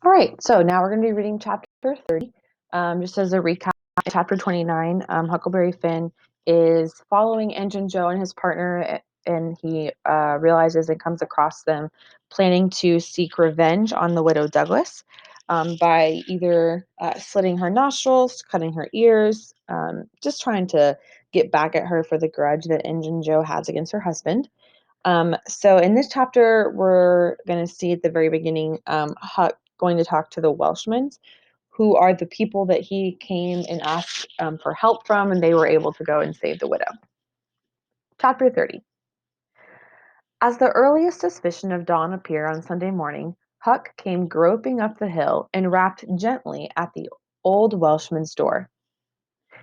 All right, so now we're going to be reading chapter 30. Just as a recap, chapter 29, Huckleberry Finn is following Injun Joe and his partner, and he realizes and comes across them planning to seek revenge on the widow Douglas by either slitting her nostrils, cutting her ears, just trying to get back at her for the grudge that Injun Joe has against her husband. So in this chapter, we're going to see at the very beginning Huck going to talk to the Welshmen, who are the people that he came and asked for help from, and they were able to go and save the widow. Chapter 30. As the earliest suspicion of dawn appeared on Sunday morning, Huck came groping up the hill and rapped gently at the old Welshman's door.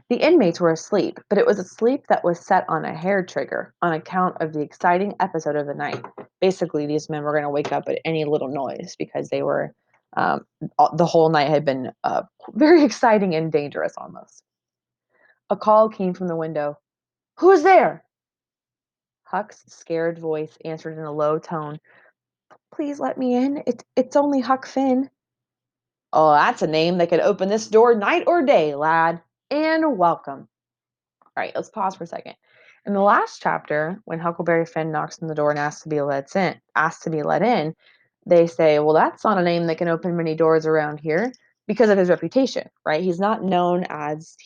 The inmates were asleep, but it was a sleep that was set on a hair trigger on account of the exciting episode of the night. Basically, these men were going to wake up at any little noise because they were, the whole night had been very exciting and dangerous almost. A call came from the window. "Who is there?" Huck's scared voice answered in a low tone. "Please let me in. It's only Huck Finn." "Oh, that's a name that could open this door night or day, lad. And welcome." All right, let's pause for a second. In the last chapter, when Huckleberry Finn knocks on the door and asks to be let in, they say, "Well, that's not a name that can open many doors around here," because of his reputation, right? He's kind of known as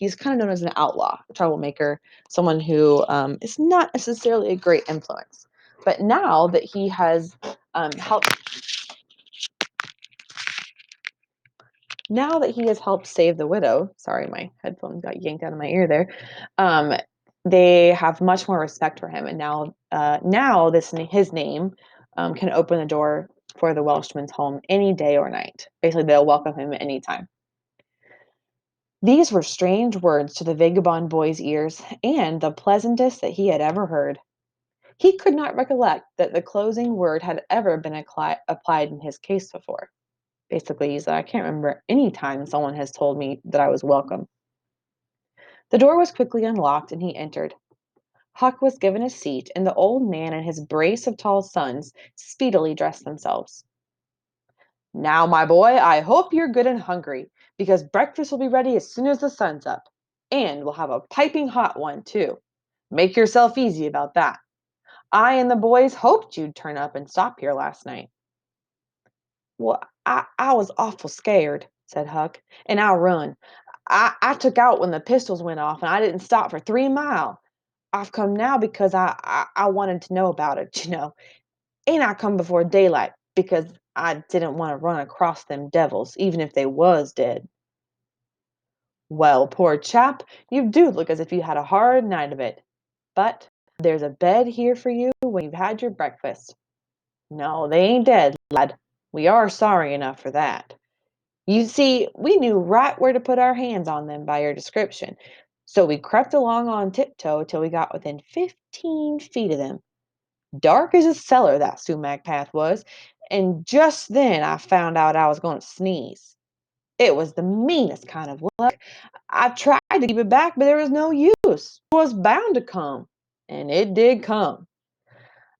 an outlaw, a troublemaker, someone who is not necessarily a great influence. But now that he has helped Now that he has helped save the widow, sorry, my headphones got yanked out of my ear there. Um, they have much more respect for him, and now his name can open the door for the Welshman's home any day or night. Basically, they'll welcome him at any time. These were strange words to the vagabond boy's ears, and the pleasantest that he had ever heard. He could not recollect that the closing word had ever been applied in his case before. Basically, he said, "I can't remember any time someone has told me that I was welcome." The door was quickly unlocked and he entered. Huck was given a seat, and the old man and his brace of tall sons speedily dressed themselves. "Now, my boy, I hope you're good and hungry, because breakfast will be ready as soon as the sun's up. And we'll have a piping hot one, too. Make yourself easy about that. I and the boys hoped you'd turn up and stop here last night." "Well, I was awful scared," said Huck, "and I run. I took out when the pistols went off, and I didn't stop for 3 mile. I've come now because I wanted to know about it. And I come before daylight because I didn't want to run across them devils, even if they was dead." "Well, poor chap, you do look as if you had a hard night of it. But there's a bed here for you when you've had your breakfast. No, they ain't dead, lad. We are sorry enough for that. You see, we knew right where to put our hands on them by your description, so we crept along on tiptoe till we got within 15 feet of them. Dark as a cellar, that sumac path was, and just then I found out I was going to sneeze. It was the meanest kind of luck. I tried to keep it back, but there was no use. It was bound to come, and it did come.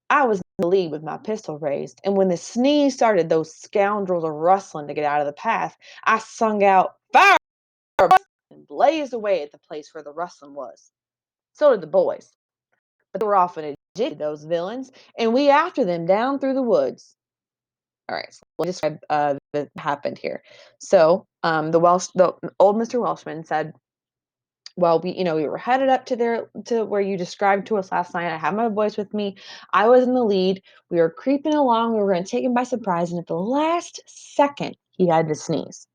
I was in the lead with my pistol raised, and when the sneeze started, those scoundrels a rustling to get out of the path, I sung out, 'Fire!' and blazed away at the place where the rustling was. So did the boys, but they were off in a jiffy, those villains, and we after them down through the woods." All right, so let me describe what happened here. So the old Mr. Welshman said, "Well, we were headed up to where you described to us last night. I had my boys with me. I was in the lead. We were creeping along. We were going to take him by surprise, and at the last second, he had to sneeze.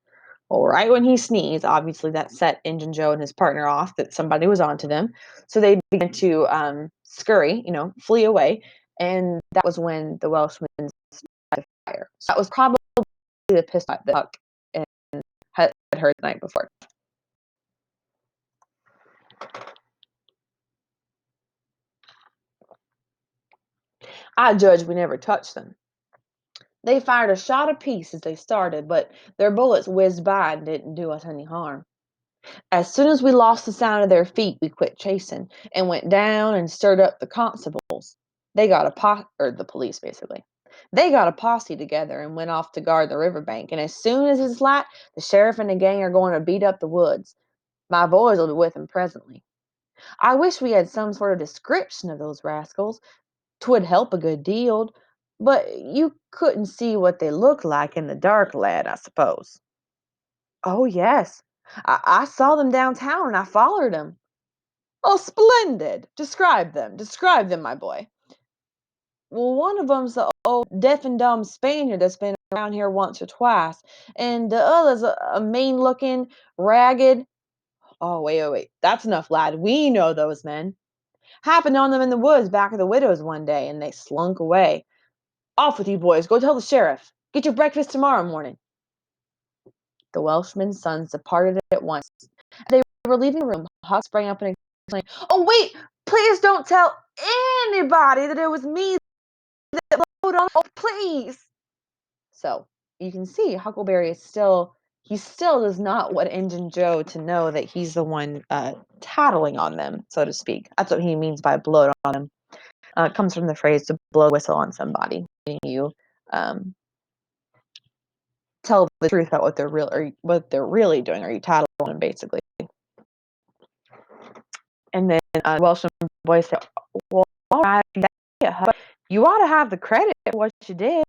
Well, right when he sneezed, obviously that set Injun Joe and his partner off that somebody was onto them. So they began to scurry, flee away, and that was when the Welshman started fire. So that was probably the pistol that Huck and had heard the night before. I judge we never touched them. They fired a shot apiece as they started, but their bullets whizzed by and didn't do us any harm. As soon as we lost the sound of their feet, we quit chasing and went down and stirred up the constables. They got or the police basically. They got a posse together and went off to guard the riverbank. And as soon as it's light, the sheriff and the gang are going to beat up the woods. My boys will be with them presently. I wish we had some sort of description of those rascals. 'Twould help a good deal. But you couldn't see what they looked like in the dark, lad, I suppose." "Oh, yes. I saw them downtown and I followed them." "Oh, splendid! Describe them. Describe them, my boy." "Well, one of 'em's the old deaf and dumb Spaniard that's been around here once or twice, and the other's a mean-looking, ragged—" "Oh, wait, wait, wait. That's enough, lad. We know those men. Happened on them in the woods back of the widow's one day, and they slunk away. Off with you, boys. Go tell the sheriff. Get your breakfast tomorrow morning." The Welshman's sons departed at once. As they were leaving the room, Huck sprang up and exclaimed, "Oh, wait! Please don't tell anybody that it was me that blowed on. Oh, please!" So you can see Huckleberry is he still does not want Injun Joe to know that he's the one tattling on them, so to speak. That's what he means by blowed on them. It comes from the phrase to blow a whistle on somebody, meaning you um, tell the truth about what they're really doing, or you tattle on them basically. And then Welshman boy said, "Well, all right, but you ought to have the credit for what you did."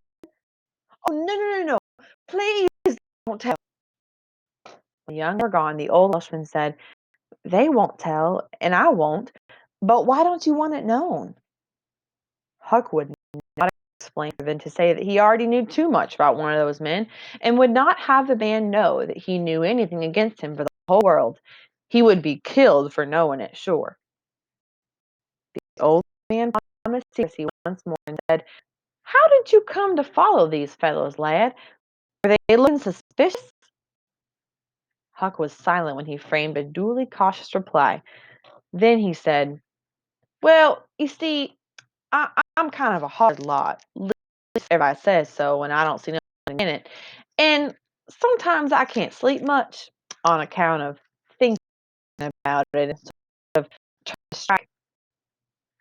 "Oh, no, no, no, no! Please don't tell." When the young were gone, the old Welshman said, "They won't tell, and I won't. But why don't you want it known?" Huck would not explain than to say that he already knew too much about one of those men, and would not have the man know that he knew anything against him for the whole world. He would be killed for knowing it, sure. The old man promised secrecy once more and said, "How did you come to follow these fellows, lad? Were they looking suspicious?" Huck was silent when he framed a duly cautious reply. Then he said, "Well, you see, I'm kind of a hard lot. At least everybody says so, and I don't see nothing in it. And sometimes I can't sleep much on account of thinking about it and sort of trying to strike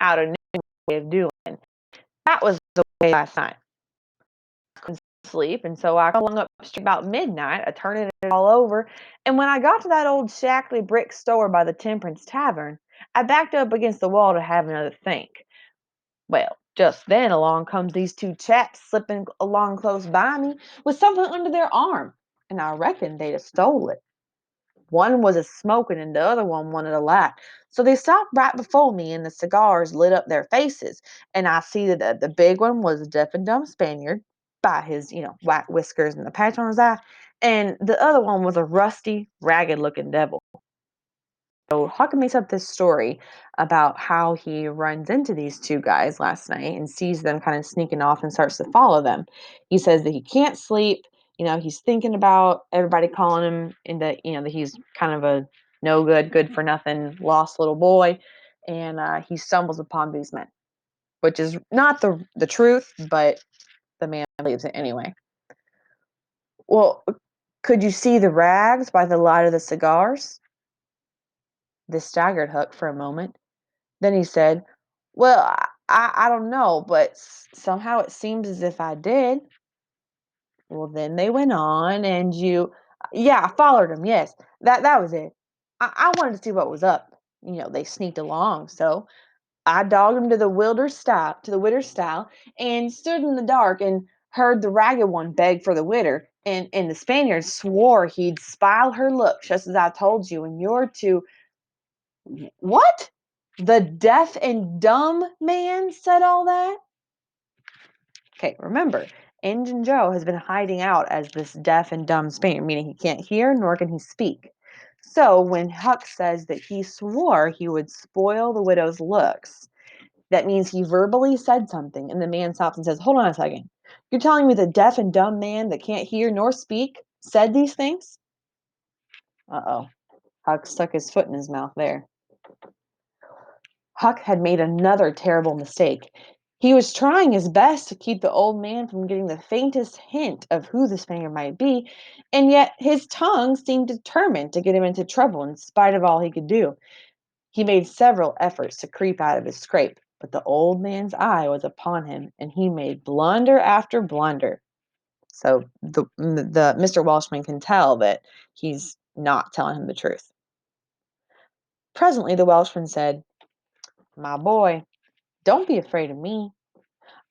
out a new way of doing. That was the way last night. I couldn't sleep, and so I hung up straight about midnight, a turning it all over. And when I got to that old shackly brick store by the Temperance Tavern, I backed up against the wall to have another think. Well, just then along comes these two chaps slipping along close by me with something under their arm, and I reckoned they'd have stole it. One was a smoking and the other one wanted a light. So they stopped right before me and the cigars lit up their faces. And I see that the big one was a deaf and dumb Spaniard by his, white whiskers and the patch on his eye. And the other one was a rusty, ragged looking devil. So Huck makes up this story about how he runs into these two guys last night and sees them kind of sneaking off and starts to follow them. He says that he can't sleep. He's thinking about everybody calling him and that he's kind of a no good, good for nothing, lost little boy. And he stumbles upon these men, which is not the truth, but the man believes it anyway. "Well, could you see the rags by the light of the cigars?" This staggered Huck for a moment. Then he said, "Well, I don't know, but somehow it seems as if I did." "Well, then they went on, and you—" "Yeah, I followed them. Yes, that was it. I wanted to see what was up. They sneaked along, so I dogged them to the widow's stile, and stood in the dark and heard the ragged one beg for the widder, and the Spaniard swore he'd spile her look, just as I told you, and you're to—" "What? The deaf and dumb man said all that?" Okay, remember, Injun Joe has been hiding out as this deaf and dumb Spaniard, meaning he can't hear nor can he speak. So when Huck says that he swore he would spoil the widow's looks, that means he verbally said something, and the man stops and says, "Hold on a second. You're telling me the deaf and dumb man that can't hear nor speak said these things?" Uh-oh. Huck stuck his foot in his mouth there. Huck had made another terrible mistake. He was trying his best to keep the old man from getting the faintest hint of who the Spaniard might be, and yet his tongue seemed determined to get him into trouble in spite of all he could do. He made several efforts to creep out of his scrape. But the old man's eye was upon him, and he made blunder after blunder. So the Mr. Welshman can tell that he's not telling him the truth. Presently, the Welshman said, "My boy, don't be afraid of me.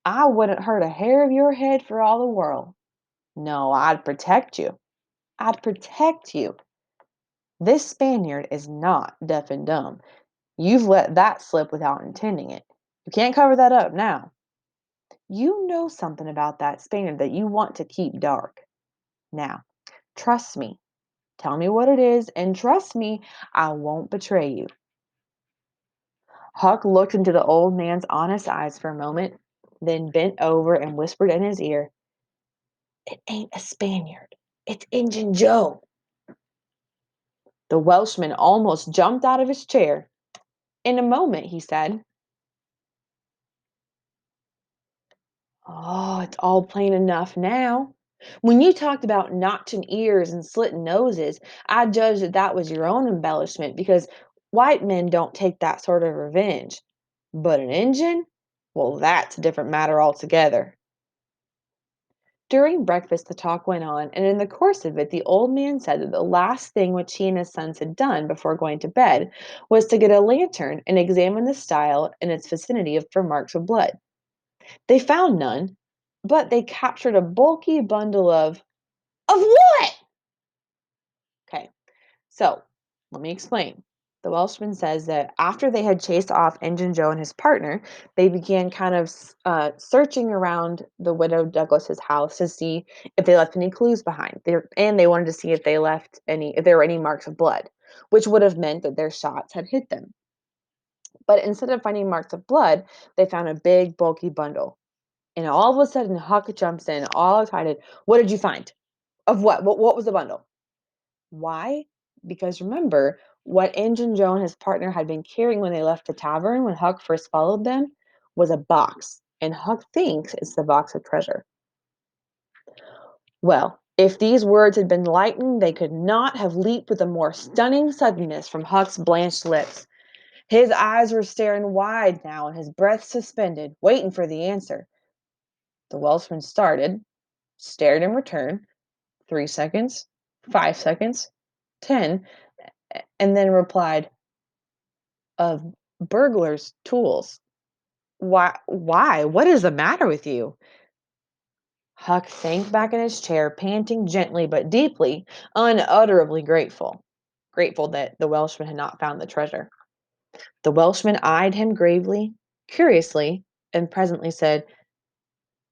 I wouldn't hurt a hair of your head for all the world. No, I'd protect you. I'd protect you. This Spaniard is not deaf and dumb. You've let that slip without intending it. You can't cover that up now. You know something about that Spaniard that you want to keep dark. Now, trust me. Tell me what it is, and trust me, I won't betray you." Huck looked into the old man's honest eyes for a moment, then bent over and whispered in his ear, "It ain't a Spaniard. It's Injun Joe." The Welshman almost jumped out of his chair. "In a moment," he said. "Oh, it's all plain enough now. When you talked about notching ears and slitting noses, I judged that that was your own embellishment because white men don't take that sort of revenge. But an Injun? Well, that's a different matter altogether." During breakfast, the talk went on, and in the course of it, the old man said that the last thing which he and his sons had done before going to bed was to get a lantern and examine the stile in its vicinity for marks of blood. They found none, but they captured a bulky bundle of what? Okay, so let me explain. The Welshman says that after they had chased off Injun Joe and his partner, they began kind of searching around the widow Douglas's house to see if they left any clues behind. And they wanted to see if if there were any marks of blood, which would have meant that their shots had hit them. But instead of finding marks of blood, they found a big, bulky bundle. And all of a sudden, Huck jumps in, all excited. "What did you find? Of what? What was the bundle?" Why? Because remember, what Injun Joe and his partner had been carrying when they left the tavern when Huck first followed them was a box, and Huck thinks it's the box of treasure. Well, if these words had been lightning, they could not have leaped with a more stunning suddenness from Huck's blanched lips. His eyes were staring wide now, and his breath suspended, waiting for the answer. The Welshman started, stared in return, 3 seconds, 5 seconds, 10, and then replied, "Of burglars' tools. Why? What is the matter with you?" Huck sank back in his chair, panting gently but deeply, unutterably grateful. Grateful that the Welshman had not found the treasure. The Welshman eyed him gravely, curiously, and presently said,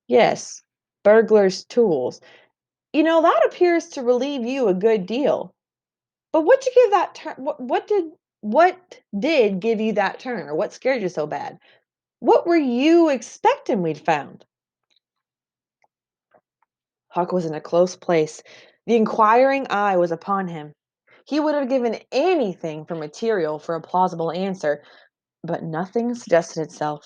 "Yes, burglars' tools. That appears to relieve you a good deal. But what you give that turn? What did give you that turn, or what scared you so bad? What were you expecting we'd found?" Huck was in a close place. The inquiring eye was upon him. He would have given anything for material for a plausible answer, but nothing suggested itself.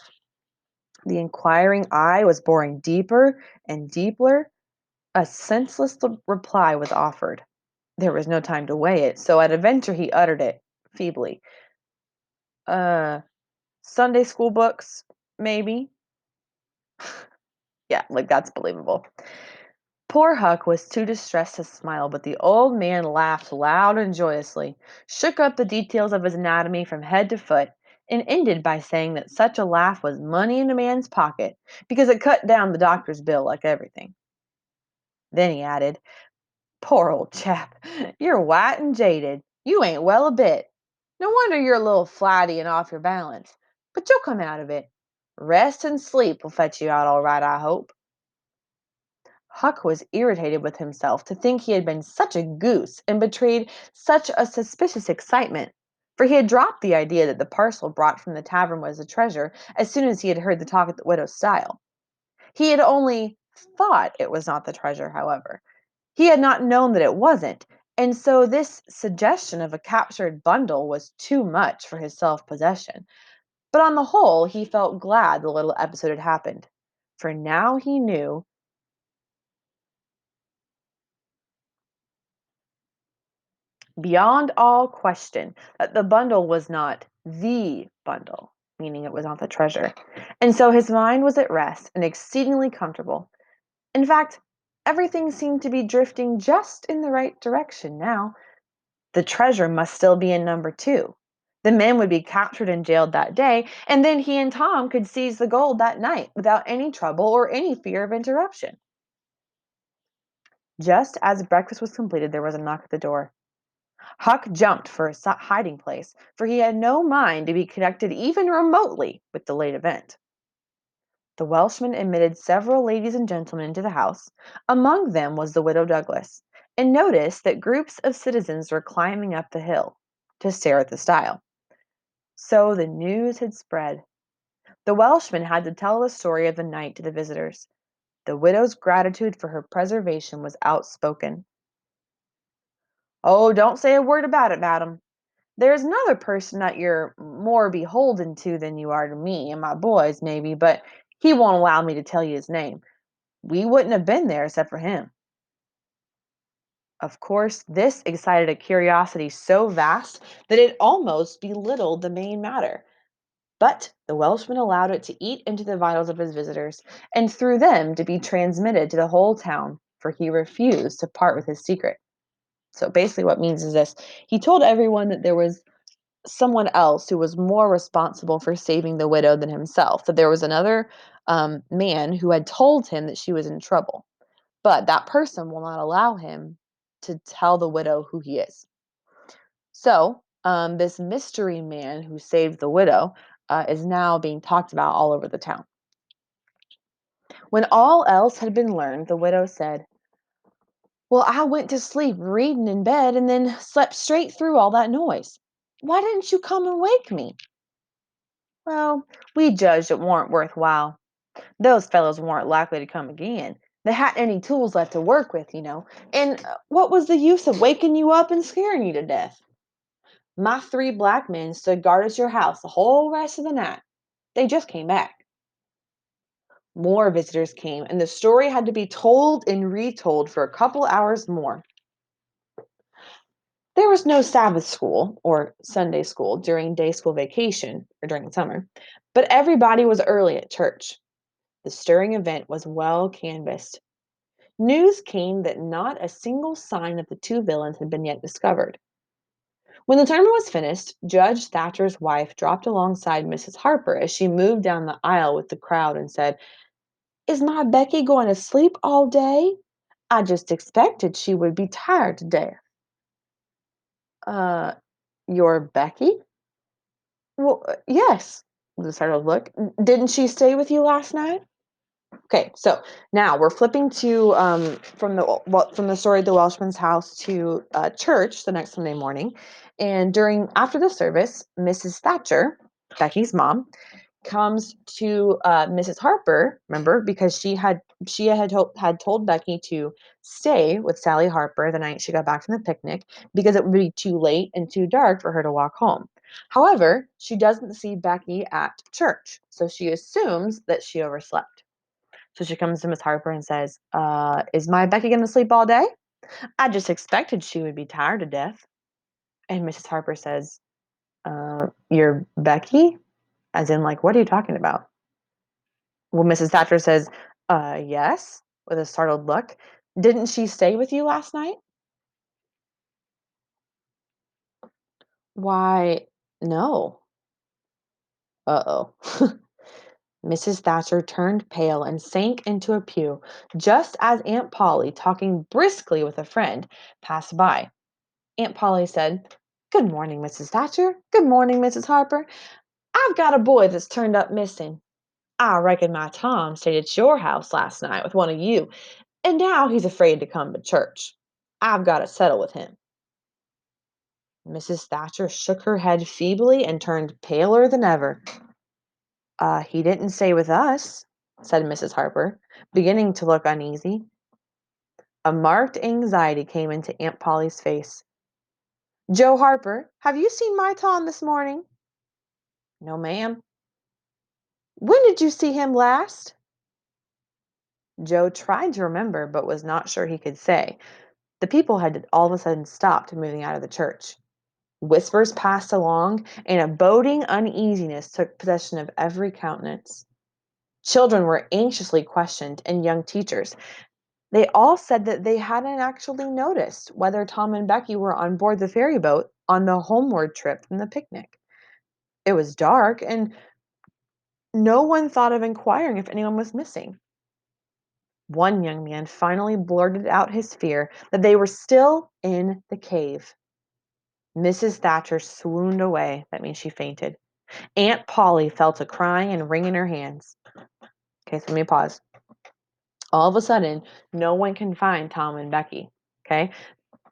The inquiring eye was boring deeper and deeper. A senseless reply was offered. There was no time to weigh it, so at a venture he uttered it, feebly. Uh, Sunday school books, maybe? Yeah, like that's believable. Poor Huck was too distressed to smile, but the old man laughed loud and joyously, shook up the details of his anatomy from head to foot, and ended by saying that such a laugh was money in a man's pocket because it cut down the doctor's bill like everything. Then he added, "Poor old chap, you're white and jaded. You ain't well a bit. No wonder you're a little flighty and off your balance. But you'll come out of it. Rest and sleep will fetch you out all right, I hope." Huck was irritated with himself to think he had been such a goose and betrayed such a suspicious excitement, for he had dropped the idea that the parcel brought from the tavern was a treasure as soon as he had heard the talk at the widow's stile. He had only thought it was not the treasure, however. He had not known that it wasn't, and so this suggestion of a captured bundle was too much for his self-possession. But on the whole, he felt glad the little episode had happened, for now he knew beyond all question that the bundle was not the bundle. meaning it was not the treasure. And so his mind was at rest and exceedingly comfortable. In fact, everything seemed to be drifting just in the right direction now. The treasure must still be in number two. The men would be captured and jailed that day, and then he and Tom could seize the gold that night without any trouble or any fear of interruption. Just as breakfast was completed, there was a knock at the door. Huck jumped for a hiding place, for he had no mind to be connected even remotely with the late event. The Welshman admitted several ladies and gentlemen into the house. Among them was the widow Douglas, and noticed that groups of citizens were climbing up the hill to stare at the stile. So the news had spread. The Welshman had to tell the story of the night to the visitors. The widow's gratitude for her preservation was outspoken. "Oh, don't say a word about it, madam. There's another person that you're more beholden to than you are to me and my boys, maybe, but he won't allow me to tell you his name. We wouldn't have been there except for him." Of course, this excited a curiosity so vast that it almost belittled the main matter. But the Welshman allowed it to eat into the vitals of his visitors, and through them to be transmitted to the whole town, for he refused to part with his secret. So basically, what it means is this: he told everyone that there was someone else who was more responsible for saving the widow than himself, that there was another man who had told him that she was in trouble, but that person will not allow him to tell the widow who he is. So, this mystery man who saved the widow is now being talked about all over the town. When all else had been learned, the widow said, "Well, I went to sleep reading in bed and then slept straight through all that noise. Why didn't you come and wake me?" "Well, we judged it warn't worthwhile. Those fellows weren't likely to come again. They hadn't any tools left to work with, you know. And what was the use of waking you up and scaring you to death? My three black men stood guard at your house the whole rest of the night. They just came back." More visitors came, and the story had to be told and retold for a couple hours more. There was no Sabbath school or Sunday school during day school vacation or during the summer, but everybody was early at church. The stirring event was well canvassed. News came that not a single sign of the two villains had been yet discovered. When the sermon was finished, Judge Thatcher's wife dropped alongside Mrs. Harper as she moved down the aisle with the crowd and said, "Is my Becky going to sleep all day? I just expected she would be tired to death." Uh, your Becky? Well, yes, with a startled look. Didn't she stay with you last night?" Okay, so now we're flipping to from the story of the Welshman's house to church the next Sunday morning, and during after the service, Mrs. Thatcher, Becky's mom, comes to Mrs. Harper. Remember, because she had told Becky to stay with Sally Harper the night she got back from the picnic because it would be too late and too dark for her to walk home. However, she doesn't see Becky at church, so she assumes that she overslept. So she comes to Miss Harper and says, "Is my Becky going to sleep all day? I just expected she would be tired to death." And Mrs. Harper says, "Your Becky? As in, like, what are you talking about?" Well, Mrs. Thatcher says, yes, with a startled look. "Didn't she stay with you last night?" "Why, no." Uh-oh. Mrs. Thatcher turned pale and sank into a pew just as Aunt Polly, talking briskly with a friend, passed by. Aunt Polly said, "Good morning, Mrs. Thatcher. Good morning, Mrs. Harper. I've got a boy that's turned up missing. I reckon my Tom stayed at your house last night with one of you, and now he's afraid to come to church. I've got to settle with him." Mrs. Thatcher shook her head feebly and turned paler than ever. He didn't stay with us," said Mrs. Harper, beginning to look uneasy. A marked anxiety came into Aunt Polly's face. "Joe Harper, have you seen my Tom this morning?" "No, ma'am." "When did you see him last?" Joe tried to remember, but was not sure he could say. The people had all of a sudden stopped moving out of the church. Whispers passed along, and a boding uneasiness took possession of every countenance. Children were anxiously questioned, and young teachers. They all said that they hadn't actually noticed whether Tom and Becky were on board the ferry boat on the homeward trip from the picnic. It was dark, and no one thought of inquiring if anyone was missing. One young man finally blurted out his fear that they were still in the cave. Mrs. Thatcher swooned away. That means she fainted. Aunt Polly fell to crying and wringing her hands. Okay, so let me pause. All of a sudden, no one can find Tom and Becky. Okay.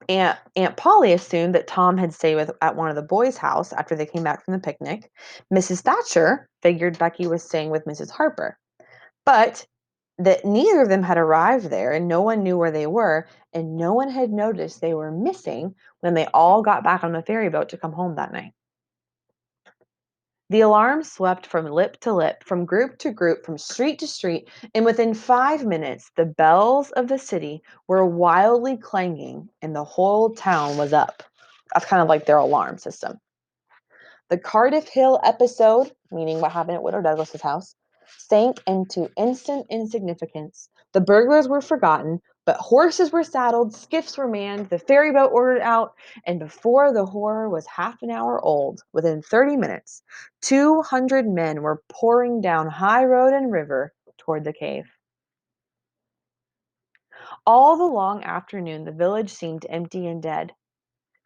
Aunt Polly assumed that Tom had stayed at one of the boys' house after they came back from the picnic. Mrs. Thatcher figured Becky was staying with Mrs. Harper, but that neither of them had arrived there and no one knew where they were, and no one had noticed they were missing when they all got back on the ferry boat to come home that night. The alarm swept from lip to lip, from group to group, from street to street, and within 5 minutes, the bells of the city were wildly clanging and the whole town was up. That's kind of like their alarm system. The Cardiff Hill episode, meaning what happened at Widow Douglas's house, sank into instant insignificance. The burglars were forgotten, but horses were saddled, skiffs were manned, the ferry boat ordered out, and before the horror was half an hour old, within 30 minutes, 200 men were pouring down high road and river toward the cave. All the long afternoon, the village seemed empty and dead.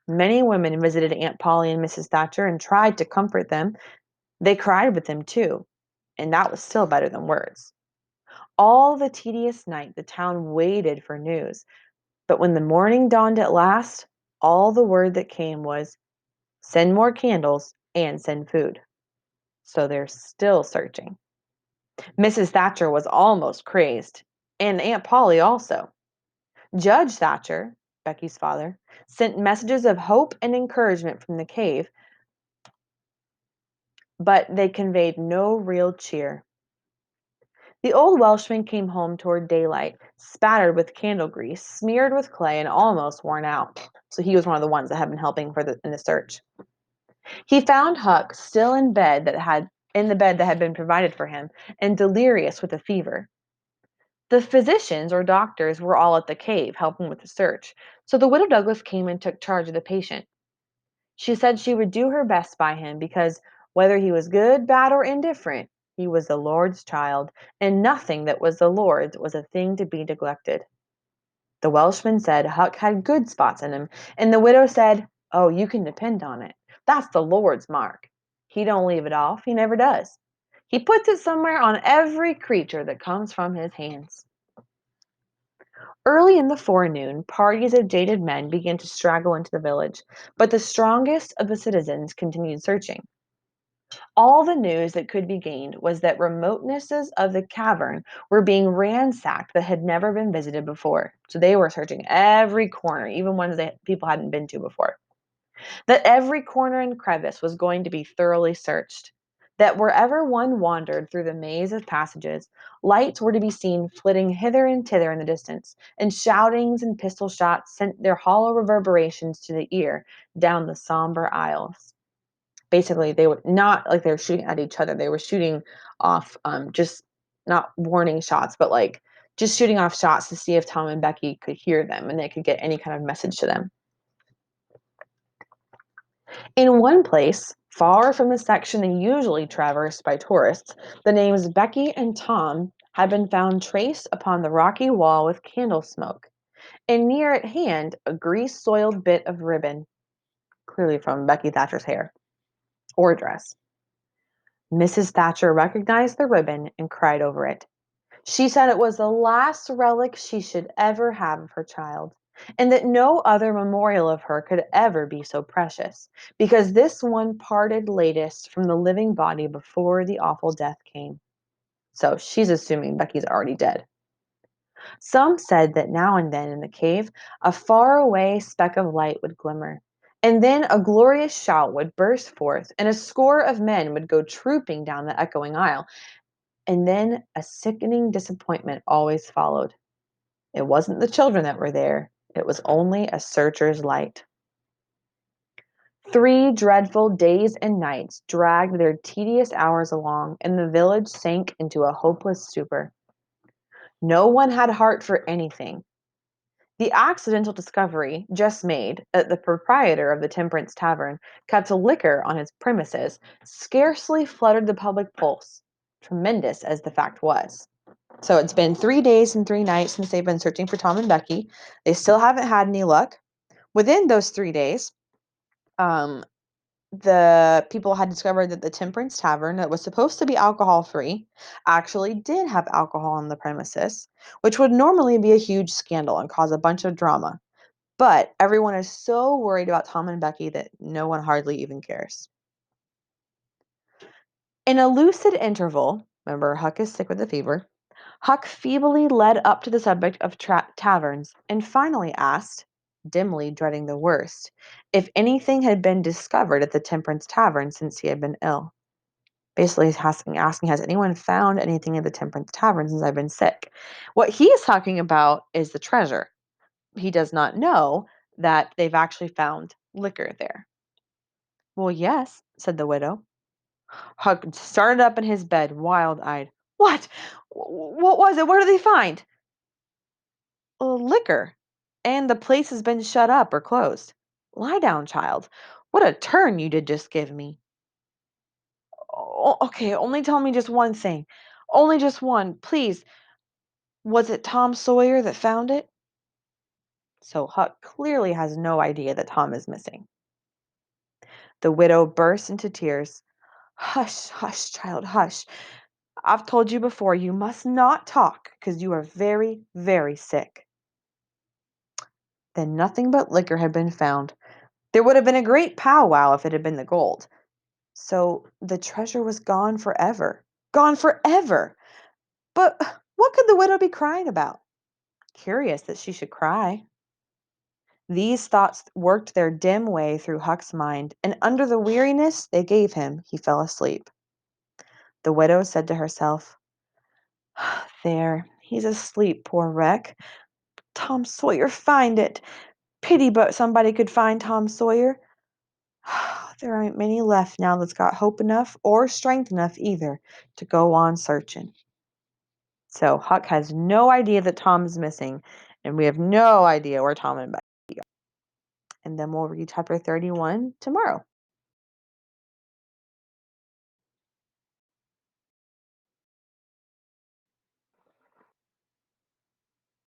Many women visited Aunt Polly and Mrs. Thatcher and tried to comfort them. They cried with them too, and that was still better than words. All the tedious night, the town waited for news, but when the morning dawned at last, all the word that came was, "Send more candles and send food." So they're still searching. Mrs. Thatcher was almost crazed, and Aunt Polly also. Judge Thatcher, Becky's father, sent messages of hope and encouragement from the cave, but they conveyed no real cheer. The old Welshman came home toward daylight, spattered with candle grease, smeared with clay, and almost worn out. So he was one of the ones that had been helping in the search. He found Huck still in the bed that had been provided for him, and delirious with a fever. The physicians or doctors were all at the cave helping with the search, so the widow Douglas came and took charge of the patient. She said she would do her best by him because, whether he was good, bad, or indifferent, he was the Lord's child, and nothing that was the Lord's was a thing to be neglected. The Welshman said Huck had good spots in him, and the widow said, "Oh, you can depend on it. That's the Lord's mark. He don't leave it off. He never does. He puts it somewhere on every creature that comes from his hands." Early in the forenoon, parties of jaded men began to straggle into the village, but the strongest of the citizens continued searching. All the news that could be gained was that remotenesses of the cavern were being ransacked that had never been visited before. So they were searching every corner, even ones that people hadn't been to before. That every corner and crevice was going to be thoroughly searched. That wherever one wandered through the maze of passages, lights were to be seen flitting hither and thither in the distance, and shoutings and pistol shots sent their hollow reverberations to the ear down the somber aisles. Basically, they were not like they were shooting at each other. They were shooting off, just not warning shots, but like just shooting off shots to see if Tom and Becky could hear them and they could get any kind of message to them. In one place, far from the section usually traversed by tourists, the names Becky and Tom had been found traced upon the rocky wall with candle smoke, and near at hand a grease-soiled bit of ribbon, clearly from Becky Thatcher's hair or dress. Mrs. Thatcher recognized the ribbon and cried over it. She said it was the last relic she should ever have of her child, and that no other memorial of her could ever be so precious, because this one parted latest from the living body before the awful death came. So she's assuming Becky's already dead. Some said that now and then in the cave, a faraway speck of light would glimmer, and then a glorious shout would burst forth, and a score of men would go trooping down the echoing aisle, and then a sickening disappointment always followed. It wasn't the children that were there. It was only a searcher's light. 3 dreadful days and nights dragged their tedious hours along, and the village sank into a hopeless stupor. No one had heart for anything. The accidental discovery just made that the proprietor of the Temperance Tavern kept liquor on his premises scarcely fluttered the public pulse, tremendous as the fact was. So it's been 3 days and 3 nights since they've been searching for Tom and Becky. They still haven't had any luck. Within those 3 days, um, the people had discovered that the Temperance Tavern, that was supposed to be alcohol free, actually did have alcohol on the premises, which would normally be a huge scandal and cause a bunch of drama. But everyone is so worried about Tom and Becky that no one hardly even cares. In a lucid interval, remember, Huck is sick with a fever, Huck feebly led up to the subject of taverns and finally asked, dimly dreading the worst, if anything had been discovered at the Temperance Tavern since he had been ill. Basically, he's asking, has anyone found anything at the Temperance Tavern since I've been sick? What he is talking about is the treasure. He does not know that they've actually found liquor there. Well, yes, said the widow. Huck started up in his bed, wild-eyed. What? What was it? What did they find? Liquor. And the place has been shut up or closed. Lie down, child. What a turn you did just give me. Okay, only tell me just one thing. Only just one, please. Was it Tom Sawyer that found it? So Huck clearly has no idea that Tom is missing. The widow burst into tears. Hush, hush, child, hush. I've told you before, you must not talk because you are very, very sick. Then nothing but liquor had been found. There would have been a great powwow if it had been the gold. So the treasure was gone forever. Gone forever! But what could the widow be crying about? Curious that she should cry. These thoughts worked their dim way through Huck's mind, and under the weariness they gave him, he fell asleep. The widow said to herself, there, he's asleep, poor wreck. Tom Sawyer, find it. Pity but somebody could find Tom Sawyer. There aren't many left now that's got hope enough or strength enough either to go on searching. So Huck has no idea that Tom is missing, and we have no idea where Tom and Becky are. And then we'll read chapter 31 tomorrow.